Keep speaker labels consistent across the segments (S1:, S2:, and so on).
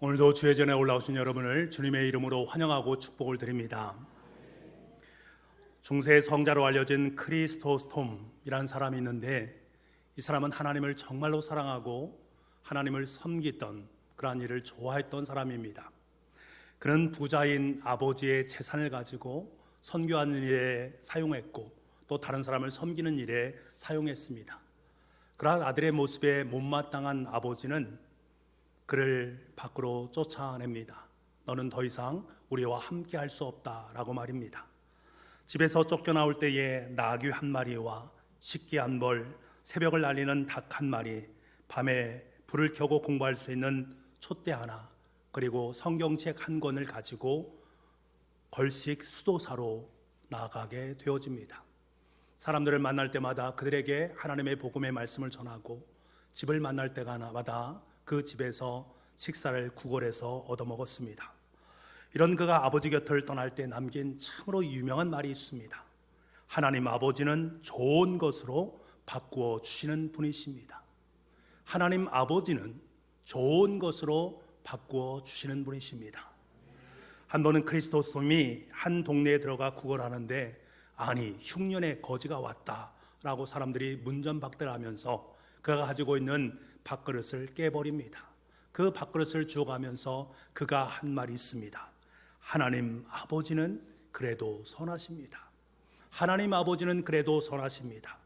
S1: 오늘도 주의 전에 올라오신 여러분을 주님의 이름으로 환영하고 축복을 드립니다. 중세 성자로 알려진 크리스토스톰이라는 사람이 있는데, 이 사람은 하나님을 정말로 사랑하고 하나님을 섬기던 그러한 일을 좋아했던 사람입니다. 그는 부자인 아버지의 재산을 가지고 선교하는 일에 사용했고, 또 다른 사람을 섬기는 일에 사용했습니다. 그러한 아들의 모습에 못마땅한 아버지는 그를 밖으로 쫓아냅니다. 너는 더 이상 우리와 함께 할 수 없다라고 말입니다. 집에서 쫓겨나올 때에 나귀 한 마리와 식기 한 벌, 새벽을 알리는 닭 한 마리, 밤에 불을 켜고 공부할 수 있는 촛대 하나, 그리고 성경책 한 권을 가지고 걸식 수도사로 나아가게 되어집니다. 사람들을 만날 때마다 그들에게 하나님의 복음의 말씀을 전하고, 집을 만날 때마다 그 집에서 식사를 구걸해서 얻어먹었습니다. 이런 그가 아버지 곁을 떠날 때 남긴 참으로 유명한 말이 있습니다. 하나님 아버지는 좋은 것으로 바꾸어 주시는 분이십니다. 하나님 아버지는 좋은 것으로 바꾸어 주시는 분이십니다. 한 번은 크리스토스톰이 한 동네에 들어가 구걸하는데, 아니 흉년의 거지가 왔다라고 사람들이 문전박대하면서 그가 가지고 있는 밥그릇을 깨버립니다. 그 밥그릇을 주워가면서 그가 한 말이 있습니다. 하나님 아버지는 그래도 선하십니다. 하나님 아버지는 그래도 선하십니다.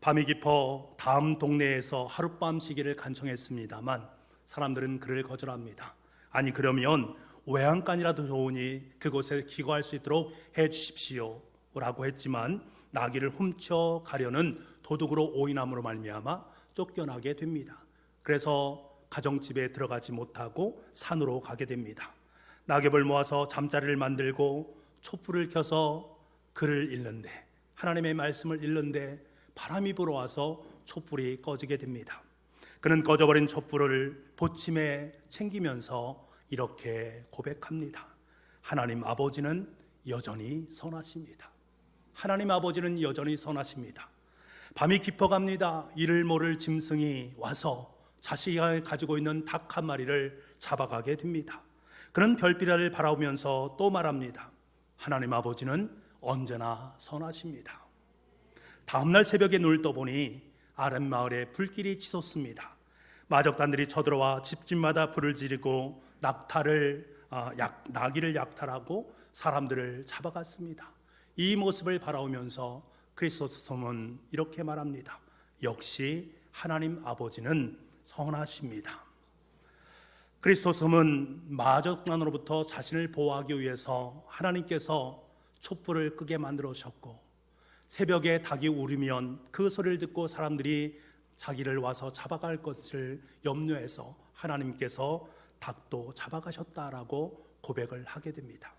S1: 밤이 깊어 다음 동네에서 하룻밤 쉬기를 간청했습니다만 사람들은 그를 거절합니다. 아니 그러면 외양간이라도 좋으니 그곳에 기거할 수 있도록 해 주십시오 라고 했지만, 나귀를 훔쳐가려는 도둑으로 오인함으로 말미암아 쫓겨나게 됩니다. 그래서 가정집에 들어가지 못하고 산으로 가게 됩니다. 낙엽을 모아서 잠자리를 만들고 촛불을 켜서 글을 읽는데, 하나님의 말씀을 읽는데 바람이 불어와서 촛불이 꺼지게 됩니다. 그는 꺼져버린 촛불을 보침에 챙기면서 이렇게 고백합니다. 하나님 아버지는 여전히 선하십니다. 하나님 아버지는 여전히 선하십니다. 밤이 깊어갑니다. 이를 모를 짐승이 와서 자신이 가지고 있는 닭 한 마리를 잡아가게 됩니다. 그는 별빛을 바라보면서 또 말합니다. 하나님 아버지는 언제나 선하십니다. 다음날 새벽에 눈을 떠보니 아랫마을에 불길이 치솟습니다. 마적단들이 쳐들어와 집집마다 불을 지르고 나귀를 약탈하고 사람들을 잡아갔습니다. 이 모습을 바라보면서 크리스토스톰은 이렇게 말합니다. 역시 하나님 아버지는 선하십니다. 크리스토스톰은 마적단으로부터 자신을 보호하기 위해서 하나님께서 촛불을 끄게 만들어주셨고, 새벽에 닭이 울으면 그 소리를 듣고 사람들이 자기를 와서 잡아갈 것을 염려해서 하나님께서 닭도 잡아가셨다라고 고백을 하게 됩니다.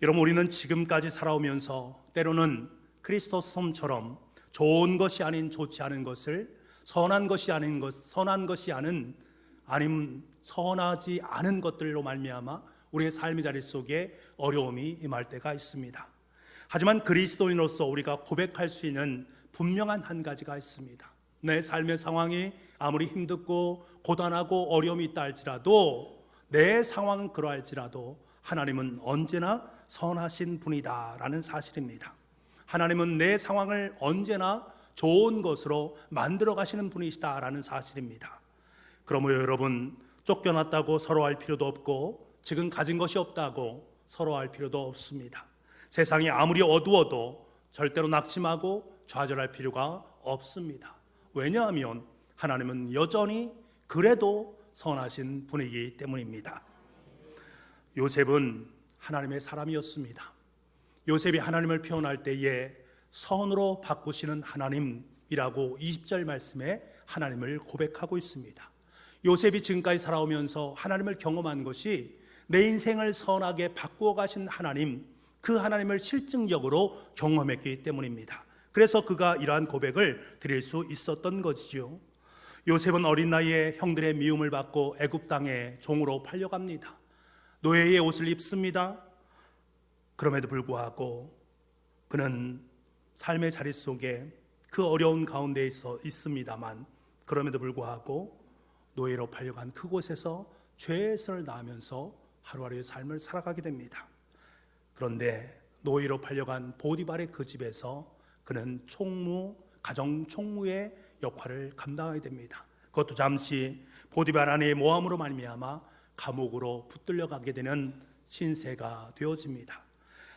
S1: 여러분, 우리는 지금까지 살아오면서 때로는 크리스토스톰처럼 좋은 것이 아닌 좋지 않은 것을, 선한 것이 아닌 것, 선한 것이 아닌 아니면 선하지 않은 것들로 말미암아 우리의 삶의 자리 속에 어려움이 임할 때가 있습니다. 하지만 그리스도인으로서 우리가 고백할 수 있는 분명한 한 가지가 있습니다. 내 삶의 상황이 아무리 힘들고 고단하고 어려움이 있다 할지라도, 내 상황은 그러할지라도 하나님은 언제나 선하신 분이다라는 사실입니다. 하나님은 내 상황을 언제나 좋은 것으로 만들어 가시는 분이시다라는 사실입니다. 그러므로 여러분, 쫓겨났다고 서러워할 필요도 없고 지금 가진 것이 없다고 서러워할 필요도 없습니다. 세상이 아무리 어두워도 절대로 낙심하고 좌절할 필요가 없습니다. 왜냐하면 하나님은 여전히 그래도 선하신 분이기 때문입니다. 요셉은 하나님의 사람이었습니다. 요셉이 하나님을 표현할 때에 선으로 바꾸시는 하나님이라고 20절 말씀에 하나님을 고백하고 있습니다. 요셉이 지금까지 살아오면서 하나님을 경험한 것이 내 인생을 선하게 바꾸어 가신 하나님, 그 하나님을 실증적으로 경험했기 때문입니다. 그래서 그가 이러한 고백을 드릴 수 있었던 것이죠. 요셉은 어린 나이에 형들의 미움을 받고 애굽 땅에 종으로 팔려갑니다. 노예의 옷을 입습니다. 그럼에도 불구하고 그는 삶의 자리 속에 그 어려운 가운데 있습니다만, 그럼에도 불구하고 노예로 팔려간 그곳에서 최선을 다하면서 하루하루의 삶을 살아가게 됩니다. 그런데 노예로 팔려간 보디발의 그 집에서 그는 가정 총무의 역할을 감당하게 됩니다. 그것도 잠시 보디발 아내의 모함으로 말미암아 감옥으로 붙들려 가게 되는 신세가 되어집니다.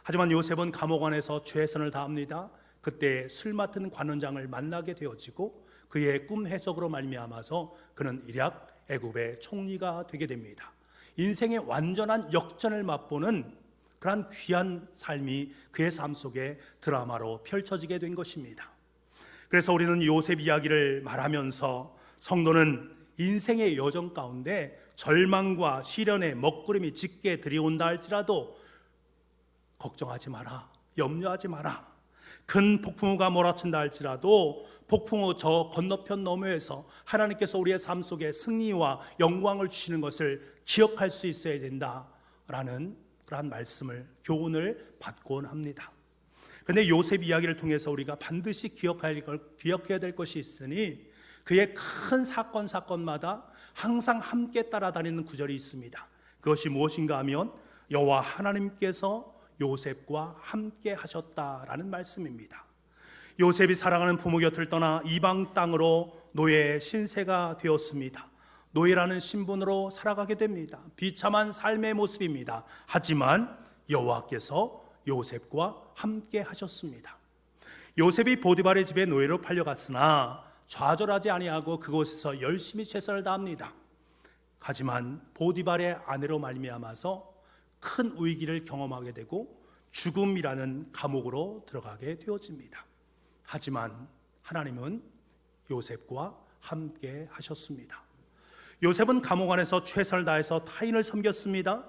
S1: 하지만 요셉은 감옥 안에서 최선을 다합니다. 그때 술 맡은 관원장을 만나게 되어지고 그의 꿈 해석으로 말미암아서 그는 일약 애굽의 총리가 되게 됩니다. 인생의 완전한 역전을 맛보는 그러한 귀한 삶이 그의 삶 속에 드라마로 펼쳐지게 된 것입니다. 그래서 우리는 요셉 이야기를 말하면서 성도는 인생의 여정 가운데 절망과 시련의 먹구름이 짙게 들이온다 할지라도 걱정하지 마라, 염려하지 마라. 큰 폭풍우가 몰아친다 할지라도 폭풍우 저 건너편 너머에서 하나님께서 우리의 삶 속에 승리와 영광을 주시는 것을 기억할 수 있어야 된다라는 그러한 말씀을, 교훈을 받곤 합니다. 그런데 요셉 이야기를 통해서 우리가 반드시 기억해야 될 것이 있으니 그의 큰 사건마다 항상 함께 따라다니는 구절이 있습니다. 그것이 무엇인가 하면 여호와 하나님께서 요셉과 함께 하셨다라는 말씀입니다. 요셉이 사랑하는 부모 곁을 떠나 이방 땅으로 노예의 신세가 되었습니다. 노예라는 신분으로 살아가게 됩니다. 비참한 삶의 모습입니다. 하지만 여호와께서 요셉과 함께 하셨습니다. 요셉이 보디발의 집에 노예로 팔려갔으나 좌절하지 아니하고 그곳에서 열심히 최선을 다합니다. 하지만 보디발의 아내로 말미암아서 큰 위기를 경험하게 되고 죽음이라는 감옥으로 들어가게 되어집니다. 하지만 하나님은 요셉과 함께 하셨습니다. 요셉은 감옥 안에서 최선을 다해서 타인을 섬겼습니다.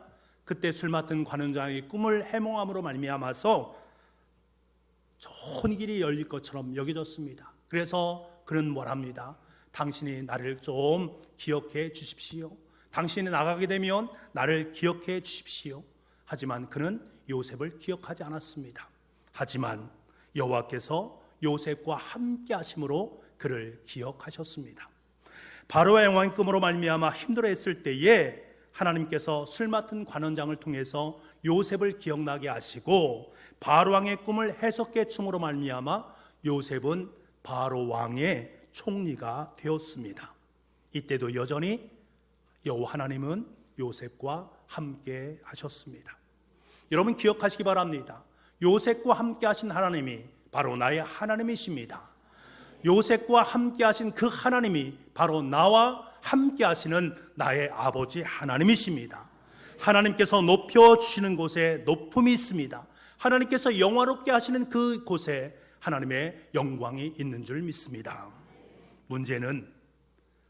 S1: 그때 술 맡은 관원장의 꿈을 해몽함으로 말미암아서 좋은 길이 열릴 것처럼 여겨졌습니다. 그래서 그는 뭘 합니다? 당신이 나를 좀 기억해 주십시오. 당신이 나가게 되면 나를 기억해 주십시오. 하지만 그는 요셉을 기억하지 않았습니다. 하지만 여호와께서 요셉과 함께 하심으로 그를 기억하셨습니다. 바로의 영광의 꿈으로 말미암아 힘들어했을 때에 하나님께서 술 맡은 관원장을 통해서 요셉을 기억나게 하시고 바로 왕의 꿈을 해석해 줌으로 말미암아 요셉은 바로 왕의 총리가 되었습니다. 이때도 여전히 여호와 하나님은 요셉과 함께 하셨습니다. 여러분 기억하시기 바랍니다. 요셉과 함께 하신 하나님이 바로 나의 하나님이십니다. 요셉과 함께 하신 그 하나님이 바로 나와 함께 하시는 나의 아버지 하나님이십니다. 하나님께서 높여주시는 곳에 높음이 있습니다. 하나님께서 영화롭게 하시는 그 곳에 하나님의 영광이 있는 줄 믿습니다. 문제는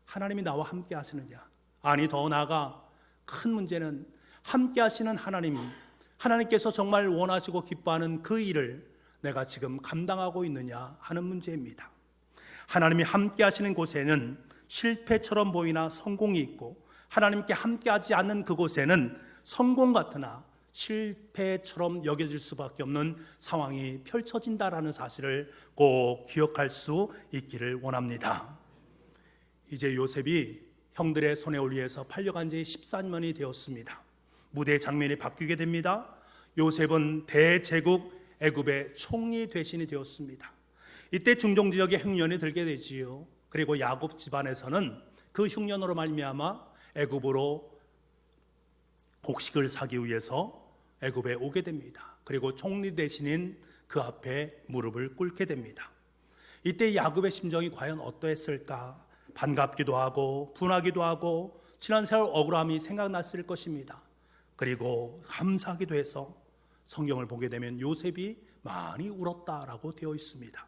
S1: 하나님이 나와 함께 하시느냐, 아니 더 나아가 큰 문제는 함께 하시는 하나님께서 정말 원하시고 기뻐하는 그 일을 내가 지금 감당하고 있느냐 하는 문제입니다. 하나님이 함께 하시는 곳에는 실패처럼 보이나 성공이 있고 하나님께 함께 하지 않는 그곳에는 성공 같으나 실패처럼 여겨질 수밖에 없는 상황이 펼쳐진다라는 사실을 꼭 기억할 수 있기를 원합니다. 이제 요셉이 형들의 손에 의해서 팔려간 지 14년이 되었습니다. 무대 장면이 바뀌게 됩니다. 요셉은 대제국 애굽의 총리 대신이 되었습니다. 이때 중동 지역에 흉년이 들게 되지요. 그리고 야곱 집안에서는 그 흉년으로 말미암아 애굽으로 곡식을 사기 위해서 애굽에 오게 됩니다. 그리고 총리 대신인 그 앞에 무릎을 꿇게 됩니다. 이때 야곱의 심정이 과연 어떠했을까? 반갑기도 하고 분하기도 하고 지난 세월 억울함이 생각났을 것입니다. 그리고 감사하기도 해서 성경을 보게 되면 요셉이 많이 울었다라고 되어 있습니다.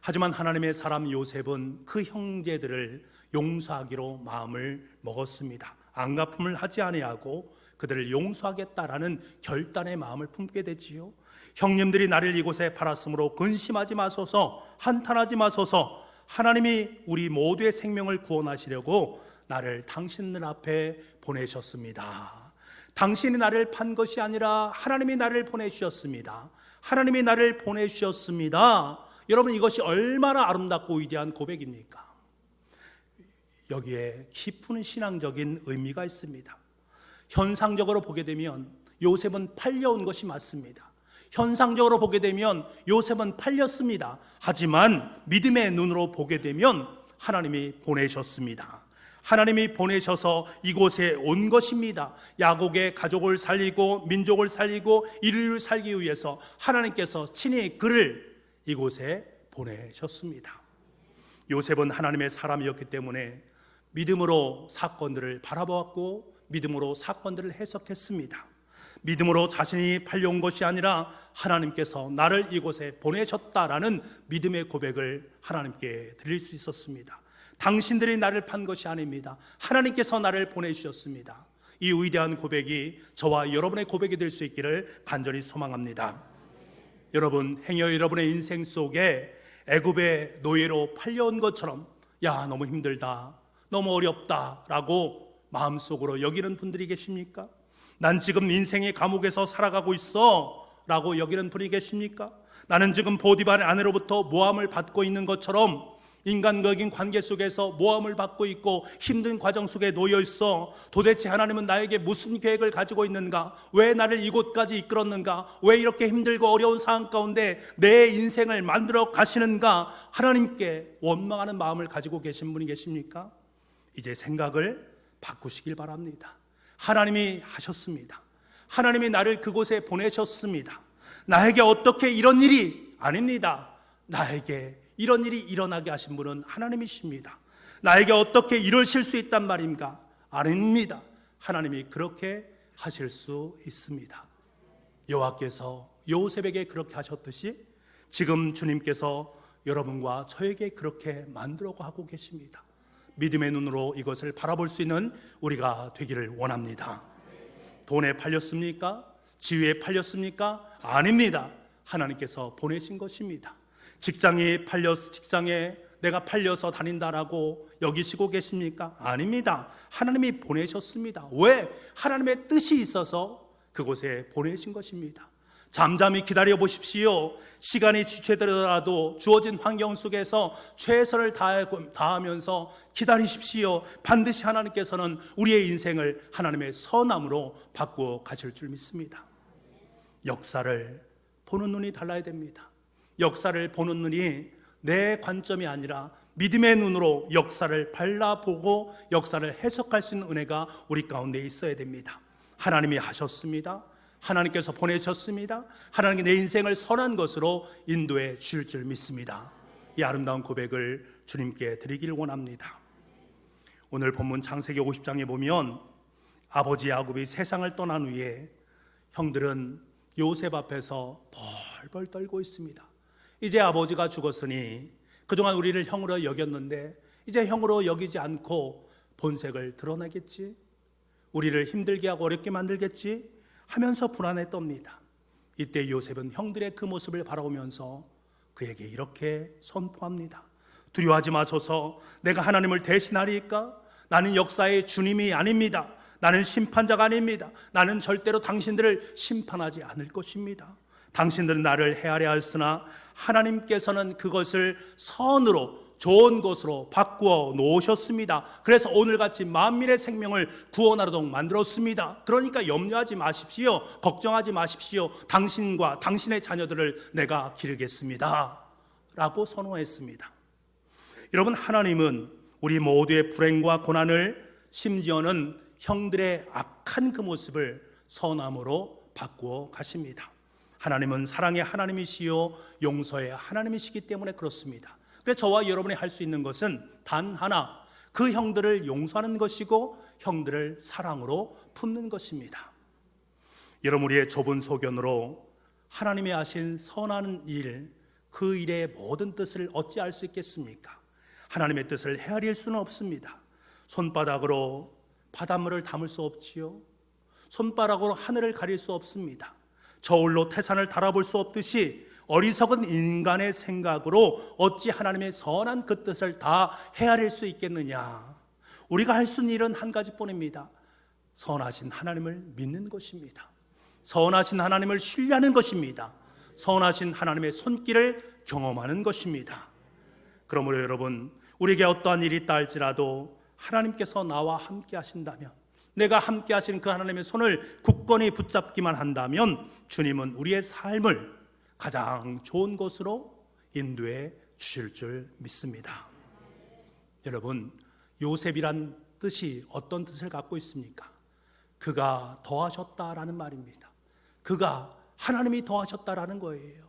S1: 하지만 하나님의 사람 요셉은 그 형제들을 용서하기로 마음을 먹었습니다. 안갚음을 하지 아니하고 그들을 용서하겠다라는 결단의 마음을 품게 되지요. 형님들이 나를 이곳에 팔았으므로 근심하지 마소서, 한탄하지 마소서. 하나님이 우리 모두의 생명을 구원하시려고 나를 당신들 앞에 보내셨습니다. 당신이 나를 판 것이 아니라 하나님이 나를 보내주셨습니다. 하나님이 나를 보내주셨습니다. 여러분, 이것이 얼마나 아름답고 위대한 고백입니까? 여기에 깊은 신앙적인 의미가 있습니다. 현상적으로 보게 되면 요셉은 팔려온 것이 맞습니다. 현상적으로 보게 되면 요셉은 팔렸습니다. 하지만 믿음의 눈으로 보게 되면 하나님이 보내셨습니다. 하나님이 보내셔서 이곳에 온 것입니다. 야곱의 가족을 살리고 민족을 살리고 인류를 살기 위해서 하나님께서 친히 그를 이곳에 보내셨습니다. 요셉은 하나님의 사람이었기 때문에 믿음으로 사건들을 바라보았고 믿음으로 사건들을 해석했습니다. 믿음으로 자신이 팔려온 것이 아니라 하나님께서 나를 이곳에 보내셨다라는 믿음의 고백을 하나님께 드릴 수 있었습니다. 당신들이 나를 판 것이 아닙니다. 하나님께서 나를 보내주셨습니다. 이 위대한 고백이 저와 여러분의 고백이 될 수 있기를 간절히 소망합니다. 여러분, 행여 여러분의 인생 속에 애굽의 노예로 팔려온 것처럼 야, 너무 힘들다, 너무 어렵다 라고 마음속으로 여기는 분들이 계십니까? 난 지금 인생의 감옥에서 살아가고 있어 라고 여기는 분이 계십니까? 나는 지금 보디발의 아내로부터 모함을 받고 있는 것처럼 인간적인 관계 속에서 모함을 받고 있고 힘든 과정 속에 놓여 있어. 도대체 하나님은 나에게 무슨 계획을 가지고 있는가? 왜 나를 이곳까지 이끌었는가? 왜 이렇게 힘들고 어려운 상황 가운데 내 인생을 만들어 가시는가? 하나님께 원망하는 마음을 가지고 계신 분이 계십니까? 이제 생각을 바꾸시길 바랍니다. 하나님이 하셨습니다. 하나님이 나를 그곳에 보내셨습니다. 나에게 어떻게 이런 일이 아닙니다. 나에게 이런 일이 일어나게 하신 분은 하나님이십니다. 나에게 어떻게 이러실 수 있단 말인가? 아닙니다. 하나님이 그렇게 하실 수 있습니다. 여호와께서 요셉에게 그렇게 하셨듯이 지금 주님께서 여러분과 저에게 그렇게 만들어 하고 계십니다. 믿음의 눈으로 이것을 바라볼 수 있는 우리가 되기를 원합니다. 돈에 팔렸습니까? 지위에 팔렸습니까? 아닙니다. 하나님께서 보내신 것입니다. 직장에 내가 팔려서 다닌다라고 여기시고 계십니까? 아닙니다. 하나님이 보내셨습니다. 왜? 하나님의 뜻이 있어서 그곳에 보내신 것입니다. 잠잠히 기다려 보십시오. 시간이 지체되더라도 주어진 환경 속에서 최선을 다하면서 기다리십시오. 반드시 하나님께서는 우리의 인생을 하나님의 선함으로 바꾸어 가실 줄 믿습니다. 역사를 보는 눈이 달라야 됩니다. 역사를 보는 눈이 내 관점이 아니라 믿음의 눈으로 역사를 바라보고 역사를 해석할 수 있는 은혜가 우리 가운데 있어야 됩니다. 하나님이 하셨습니다. 하나님께서 보내셨습니다. 하나님께 내 인생을 선한 것으로 인도해 주실 줄 믿습니다. 이 아름다운 고백을 주님께 드리기를 원합니다. 오늘 본문 창세기 50장에 보면 아버지 야곱이 세상을 떠난 후에 형들은 요셉 앞에서 벌벌 떨고 있습니다. 이제 아버지가 죽었으니 그동안 우리를 형으로 여겼는데 이제 형으로 여기지 않고 본색을 드러내겠지? 우리를 힘들게 하고 어렵게 만들겠지? 하면서 불안에 떱니다. 이때 요셉은 형들의 그 모습을 바라보면서 그에게 이렇게 선포합니다. 두려워하지 마소서. 내가 하나님을 대신하리까? 나는 역사의 주님이 아닙니다. 나는 심판자가 아닙니다. 나는 절대로 당신들을 심판하지 않을 것입니다. 당신들은 나를 헤아려 했으나 하나님께서는 그것을 선으로 좋은 것으로 바꾸어 놓으셨습니다. 그래서 오늘같이 만민의 생명을 구원하도록 만들었습니다. 그러니까 염려하지 마십시오. 걱정하지 마십시오. 당신과 당신의 자녀들을 내가 기르겠습니다 라고 선언했습니다. 여러분, 하나님은 우리 모두의 불행과 고난을, 심지어는 형들의 악한 그 모습을 선함으로 바꾸어 가십니다. 하나님은 사랑의 하나님이시요 용서의 하나님이시기 때문에 그렇습니다. 그래서 저와 여러분이 할 수 있는 것은 단 하나, 그 형들을 용서하는 것이고 형들을 사랑으로 품는 것입니다. 여러분, 우리의 좁은 소견으로 하나님이 하신 선한 일, 그 일의 모든 뜻을 어찌 알 수 있겠습니까? 하나님의 뜻을 헤아릴 수는 없습니다. 손바닥으로 바닷물을 담을 수 없지요. 손바닥으로 하늘을 가릴 수 없습니다. 저울로 태산을 달아볼 수 없듯이 어리석은 인간의 생각으로 어찌 하나님의 선한 그 뜻을 다 헤아릴 수 있겠느냐? 우리가 할 수 있는 일은 한 가지뿐입니다. 선하신 하나님을 믿는 것입니다. 선하신 하나님을 신뢰하는 것입니다. 선하신 하나님의 손길을 경험하는 것입니다. 그러므로 여러분, 우리에게 어떠한 일이 있다 할지라도 하나님께서 나와 함께 하신다면, 내가 함께 하신 그 하나님의 손을 굳건히 붙잡기만 한다면 주님은 우리의 삶을 가장 좋은 곳으로 인도해 주실 줄 믿습니다. 여러분, 요셉이란 뜻이 어떤 뜻을 갖고 있습니까? 그가 더하셨다라는 말입니다. 그가 하나님이 더하셨다라는 거예요.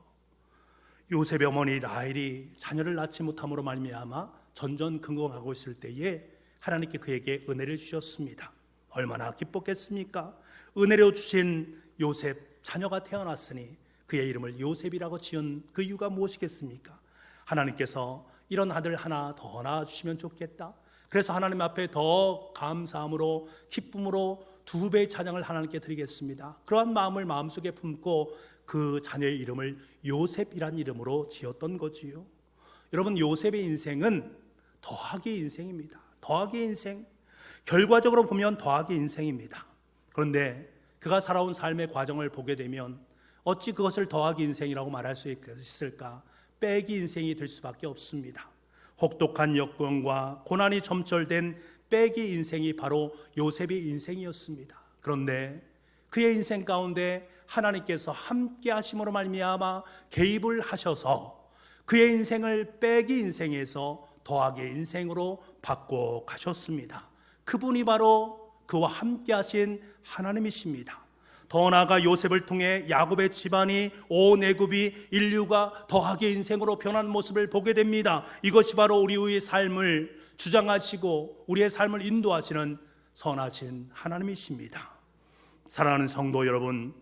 S1: 요셉의 어머니 라헬이 자녀를 낳지 못함으로 말미암아 전전긍긍하고 있을 때에 하나님께 그에게 은혜를 주셨습니다. 얼마나 기뻤겠습니까? 은혜로 주신 요셉 자녀가 태어났으니 그의 이름을 요셉이라고 지은 그 이유가 무엇이겠습니까? 하나님께서 이런 아들 하나 더 낳아주시면 좋겠다. 그래서 하나님 앞에 더 감사함으로 기쁨으로 2배의 찬양을 하나님께 드리겠습니다. 그러한 마음을 마음속에 품고 그 자녀의 이름을 요셉이란 이름으로 지었던 거지요. 여러분, 요셉의 인생은 더하기의 인생입니다. 더하기의 인생, 결과적으로 보면 더하기의 인생입니다. 그런데 그가 살아온 삶의 과정을 보게 되면 어찌 그것을 더하기 인생이라고 말할 수 있을까? 빼기 인생이 될 수밖에 없습니다. 혹독한 여건과 고난이 점철된 빼기 인생이 바로 요셉의 인생이었습니다. 그런데 그의 인생 가운데 하나님께서 함께 하심으로 말미암아 개입을 하셔서 그의 인생을 빼기 인생에서 더하기 인생으로 바꿔 가셨습니다. 그분이 바로 그와 함께 하신 하나님이십니다. 더 나아가 요셉을 통해 야곱의 집안이 온 애굽이 인류가 더하기 인생으로 변한 모습을 보게 됩니다. 이것이 바로 우리의 삶을 주장하시고 우리의 삶을 인도하시는 선하신 하나님이십니다. 사랑하는 성도 여러분,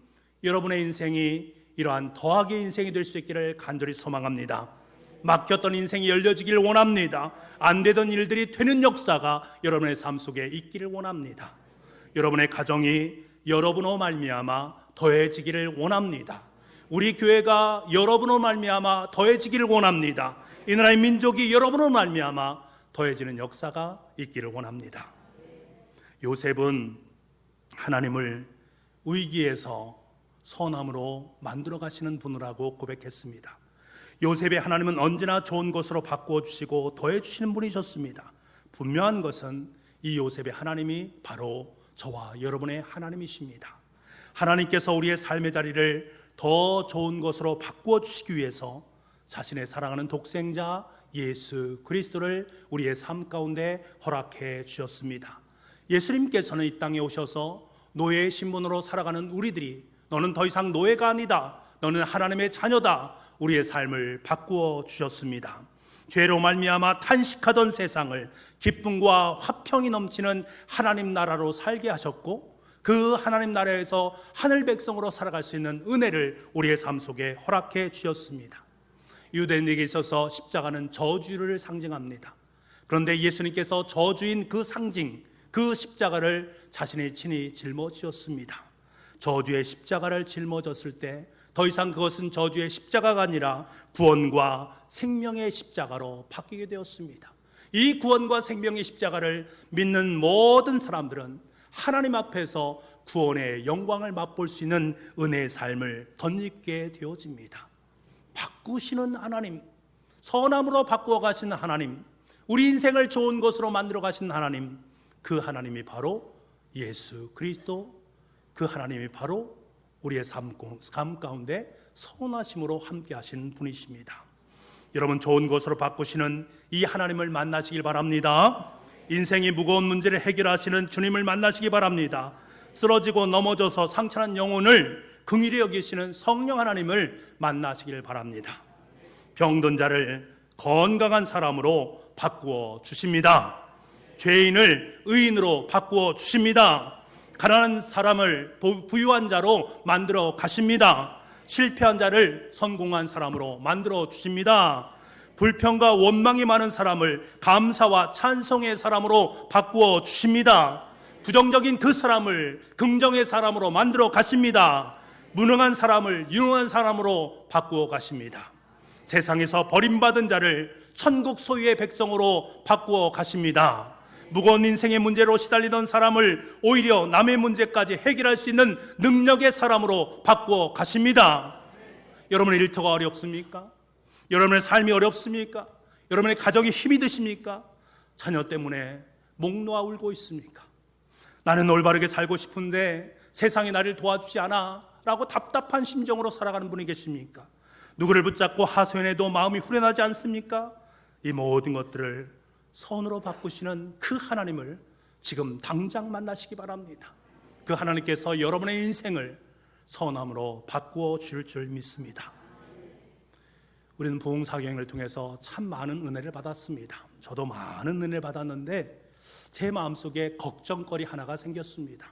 S1: 여러분의 인생이 이러한 더하기 인생이 될 수 있기를 간절히 소망합니다. 막혔던 인생이 열려지길 원합니다. 안 되던 일들이 되는 역사가 여러분의 삶 속에 있기를 원합니다. 여러분의 가정이 여러분으로 말미암아 더해지기를 원합니다. 우리 교회가 여러분으로 말미암아 더해지기를 원합니다. 이 나라의 민족이 여러분으로 말미암아 더해지는 역사가 있기를 원합니다. 요셉은 하나님을 위기에서 선함으로 만들어 가시는 분이라고 고백했습니다. 요셉의 하나님은 언제나 좋은 것으로 바꾸어 주시고 더해 주시는 분이셨습니다. 분명한 것은 이 요셉의 하나님이 바로 저와 여러분의 하나님이십니다. 하나님께서 우리의 삶의 자리를 더 좋은 것으로 바꾸어 주시기 위해서 자신의 사랑하는 독생자 예수 그리스도를 우리의 삶 가운데 허락해 주셨습니다. 예수님께서는 이 땅에 오셔서 노예의 신분으로 살아가는 우리들이 너는 더 이상 노예가 아니다, 너는 하나님의 자녀다, 우리의 삶을 바꾸어 주셨습니다. 죄로 말미암아 탄식하던 세상을 기쁨과 화평이 넘치는 하나님 나라로 살게 하셨고, 그 하나님 나라에서 하늘 백성으로 살아갈 수 있는 은혜를 우리의 삶 속에 허락해 주셨습니다. 유대인에게 있어서 십자가는 저주를 상징합니다. 그런데 예수님께서 저주인 그 상징, 그 십자가를 자신이 친히 짊어지셨습니다. 저주의 십자가를 짊어졌을 때 더 이상 그것은 저주의 십자가가 아니라 구원과 생명의 십자가로 바뀌게 되었습니다. 이 구원과 생명의 십자가를 믿는 모든 사람들은 하나님 앞에서 구원의 영광을 맛볼 수 있는 은혜의 삶을 덧입게 되어집니다. 바꾸시는 하나님, 선함으로 바꾸어 가시는 하나님, 우리 인생을 좋은 것으로 만들어 가신 하나님, 그 하나님이 바로 예수 그리스도, 그 하나님이 바로 우리의 삶 가운데 선하심으로 함께 하신 분이십니다. 여러분, 좋은 것으로 바꾸시는 이 하나님을 만나시길 바랍니다. 인생이 무거운 문제를 해결하시는 주님을 만나시기 바랍니다. 쓰러지고 넘어져서 상처난 영혼을 긍휼히 여기시는 성령 하나님을 만나시길 바랍니다. 병든 자를 건강한 사람으로 바꾸어 주십니다. 죄인을 의인으로 바꾸어 주십니다. 가난한 사람을 부유한 자로 만들어 가십니다. 실패한 자를 성공한 사람으로 만들어 주십니다. 불평과 원망이 많은 사람을 감사와 찬송의 사람으로 바꾸어 주십니다. 부정적인 그 사람을 긍정의 사람으로 만들어 가십니다. 무능한 사람을 유능한 사람으로 바꾸어 가십니다. 세상에서 버림받은 자를 천국 소유의 백성으로 바꾸어 가십니다. 무거운 인생의 문제로 시달리던 사람을 오히려 남의 문제까지 해결할 수 있는 능력의 사람으로 바꾸어 가십니다. 여러분의 일터가 어렵습니까? 여러분의 삶이 어렵습니까? 여러분의 가정이 힘이 드십니까? 자녀 때문에 목 놓아 울고 있습니까? 나는 올바르게 살고 싶은데 세상이 나를 도와주지 않아 라고 답답한 심정으로 살아가는 분이 계십니까? 누구를 붙잡고 하소연해도 마음이 후련하지 않습니까? 이 모든 것들을 선으로 바꾸시는 그 하나님을 지금 당장 만나시기 바랍니다. 그 하나님께서 여러분의 인생을 선함으로 바꾸어 줄 줄 믿습니다. 우리는 부흥사경을 통해서 참 많은 은혜를 받았습니다. 저도 많은 은혜를 받았는데 제 마음속에 걱정거리 하나가 생겼습니다.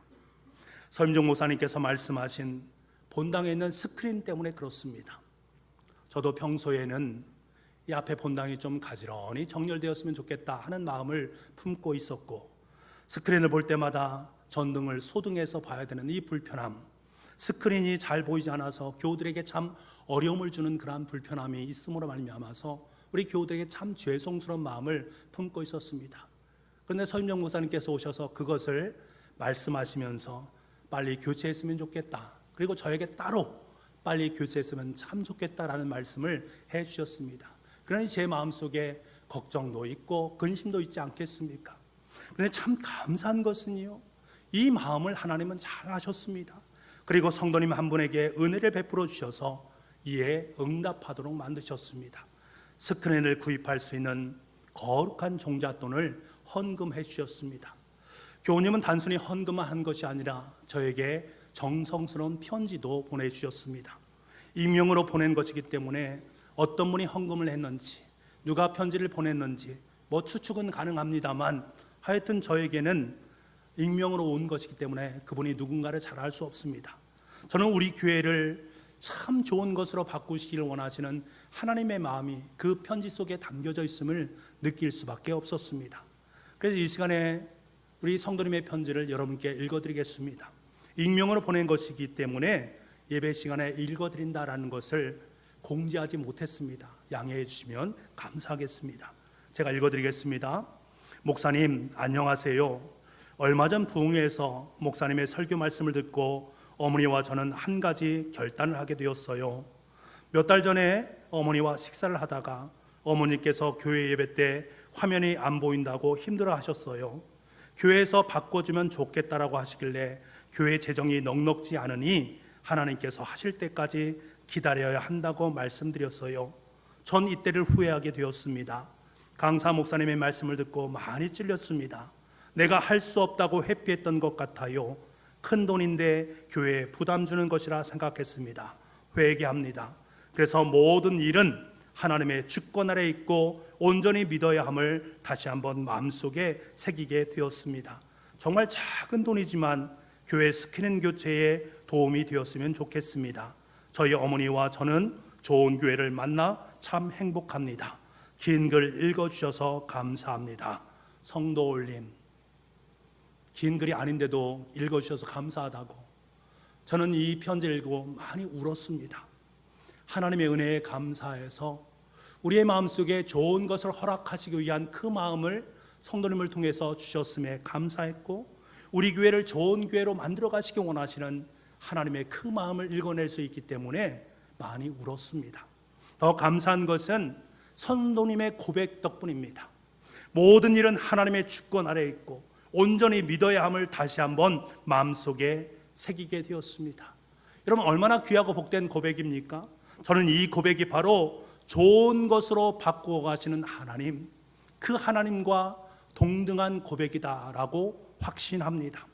S1: 서임종 목사님께서 말씀하신 본당에 있는 스크린 때문에 그렇습니다. 저도 평소에는 이 앞에 본당이 좀 가지런히 정렬되었으면 좋겠다 하는 마음을 품고 있었고, 스크린을 볼 때마다 전등을 소등해서 봐야 되는 이 불편함, 스크린이 잘 보이지 않아서 교우들에게 참 어려움을 주는 그러한 불편함이 있음으로 말미암아서 우리 교우들에게 참 죄송스러운 마음을 품고 있었습니다. 그런데 서임정 목사님께서 오셔서 그것을 말씀하시면서 빨리 교체했으면 좋겠다, 그리고 저에게 따로 빨리 교체했으면 참 좋겠다라는 말씀을 해 주셨습니다. 그러니 제 마음속에 걱정도 있고 근심도 있지 않겠습니까? 그런데 참 감사한 것은요, 이 마음을 하나님은 잘 아셨습니다. 그리고 성도님 한 분에게 은혜를 베풀어 주셔서 이에 응답하도록 만드셨습니다. 스크린을 구입할 수 있는 거룩한 종잣돈을 헌금해 주셨습니다. 교우님은 단순히 헌금만 한 것이 아니라 저에게 정성스러운 편지도 보내주셨습니다. 익명으로 보낸 것이기 때문에 어떤 분이 헌금을 했는지, 누가 편지를 보냈는지 추측은 가능합니다만, 하여튼 저에게는 익명으로 온 것이기 때문에 그분이 누군가를 잘 알 수 없습니다. 저는 우리 교회를 참 좋은 것으로 바꾸시기를 원하시는 하나님의 마음이 그 편지 속에 담겨져 있음을 느낄 수밖에 없었습니다. 그래서 이 시간에 우리 성도님의 편지를 여러분께 읽어드리겠습니다. 익명으로 보낸 것이기 때문에 예배 시간에 읽어드린다라는 것을 공지하지 못했습니다. 양해해 주시면 감사하겠습니다. 제가 읽어드리겠습니다. 목사님 안녕하세요. 얼마 전 부흥회에서 목사님의 설교 말씀을 듣고 어머니와 저는 한 가지 결단을 하게 되었어요. 몇 달 전에 어머니와 식사를 하다가 어머니께서 교회 예배 때 화면이 안 보인다고 힘들어 하셨어요. 교회에서 바꿔주면 좋겠다라고 하시길래 교회 재정이 넉넉지 않으니 하나님께서 하실 때까지 기다려야 한다고 말씀드렸어요. 전 이때를 후회하게 되었습니다. 강사 목사님의 말씀을 듣고 많이 찔렸습니다. 내가 할 수 없다고 회피했던 것 같아요. 큰 돈인데 교회에 부담 주는 것이라 생각했습니다. 회개합니다. 그래서 모든 일은 하나님의 주권 아래 있고 온전히 믿어야 함을 다시 한번 마음속에 새기게 되었습니다. 정말 작은 돈이지만 교회 스크린 교체에 도움이 되었으면 좋겠습니다. 저희 어머니와 저는 좋은 교회를 만나 참 행복합니다. 긴 글 읽어주셔서 감사합니다. 성도 올림. 긴 글이 아닌데도 읽어주셔서 감사하다고. 저는 이 편지를 읽고 많이 울었습니다. 하나님의 은혜에 감사해서 우리의 마음속에 좋은 것을 허락하시기 위한 그 마음을 성도님을 통해서 주셨음에 감사했고, 우리 교회를 좋은 교회로 만들어 가시기 원하시는 하나님의 그 마음을 읽어낼 수 있기 때문에 많이 울었습니다. 더 감사한 것은 성도님의 고백 덕분입니다. 모든 일은 하나님의 주권 아래 있고 온전히 믿어야 함을 다시 한번 마음속에 새기게 되었습니다. 여러분, 얼마나 귀하고 복된 고백입니까? 저는 이 고백이 바로 좋은 것으로 바꾸어 가시는 하나님, 그 하나님과 동등한 고백이다라고 확신합니다.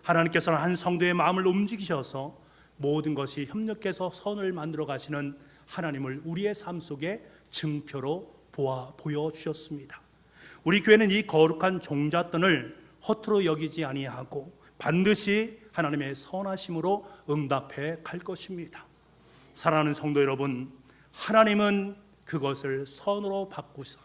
S1: 하나님께서는 한 성도의 마음을 움직이셔서 모든 것이 협력해서 선을 만들어 가시는 하나님을 우리의 삶 속에 증표로 보여주셨습니다. 우리 교회는 이 거룩한 종잣돈을 허투루 여기지 아니하고 반드시 하나님의 선하심으로 응답해 갈 것입니다. 사랑하는 성도 여러분, 하나님은 그것을 선으로 바꾸사,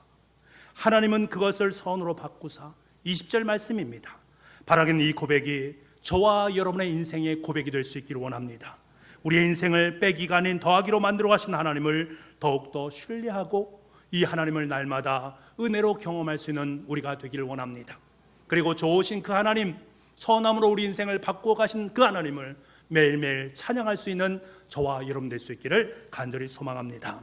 S1: 하나님은 그것을 선으로 바꾸사. 20절 말씀입니다. 바라기는 이 고백이 저와 여러분의 인생의 고백이 될 수 있기를 원합니다. 우리의 인생을 빼기가 아닌 더하기로 만들어 가신 하나님을 더욱더 신뢰하고 이 하나님을 날마다 은혜로 경험할 수 있는 우리가 되기를 원합니다. 그리고 좋으신 그 하나님, 선함으로 우리 인생을 바꾸어 가신 그 하나님을 매일매일 찬양할 수 있는 저와 여러분 될 수 있기를 간절히 소망합니다.